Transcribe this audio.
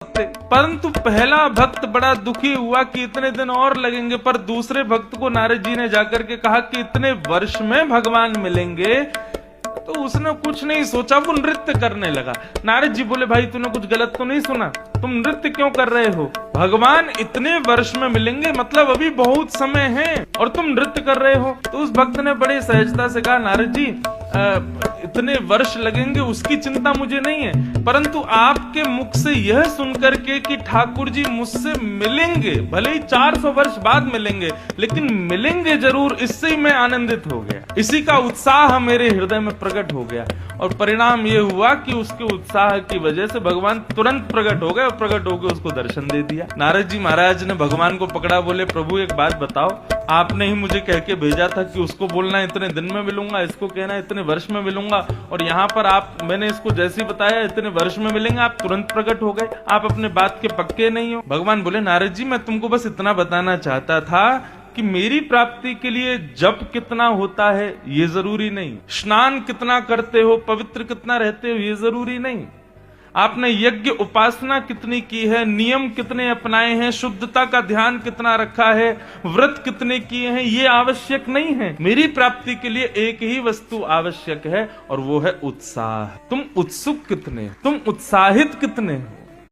परंतु पहला भक्त बड़ा दुखी हुआ कि इतने दिन और लगेंगे, पर दूसरे भक्त को नारद जी ने जाकर के कहा कि इतने वर्ष में भगवान मिलेंगे। तो उसने कुछ नहीं सोचा, वो नृत्य करने लगा। नारद जी बोले, भाई तूने कुछ गलत तो नहीं सुना, तुम नृत्य क्यों कर रहे हो? भगवान इतने वर्ष में मिलेंगे, मतलब अभी बहुत समय है और तुम नृत्य कर रहे हो। तो उस भक्त ने बड़े सहजता से कहा, नारद जी इतने वर्ष लगेंगे उसकी चिंता मुझे नहीं है, परंतु आपके मुख से यह सुनकर के कि ठाकुर जी मुझसे मिलेंगे, भले ही 400 वर्ष बाद मिलेंगे, लेकिन मिलेंगे जरूर, इससे ही मैं आनंदित हो गया। इसी का उत्साह मेरे हृदय में प्रकट हो गया और परिणाम ये हुआ कि उसके उत्साह की वजह से भगवान तुरंत प्रकट हो गए और प्रकट होकर उसको दर्शन दे दिया। नारद जी महाराज ने भगवान को पकड़ा, बोले प्रभु एक बात बताओ, आपने ही मुझे कह के भेजा था कि उसको बोलना इतने दिन में मिलूंगा, इसको कहना इतने वर्ष में मिलूंगा, और यहाँ पर मैंने इसको जैसे ही बताया इतने वर्ष में मिलेंगे, आप तुरंत प्रकट हो गए, आप अपने बात के पक्के नहीं हो। भगवान बोले, नारद जी मैं तुमको बस इतना बताना चाहता था कि मेरी प्राप्ति के लिए जप कितना होता है ये जरूरी नहीं, स्नान कितना करते हो, पवित्र कितना रहते हो ये जरूरी नहीं, आपने यज्ञ उपासना कितनी की है, नियम कितने अपनाए हैं, शुद्धता का ध्यान कितना रखा है, व्रत कितने किए हैं, ये आवश्यक नहीं है। मेरी प्राप्ति के लिए एक ही वस्तु आवश्यक है और वो है उत्साह। तुम उत्सुक कितने, तुम उत्साहित कितने।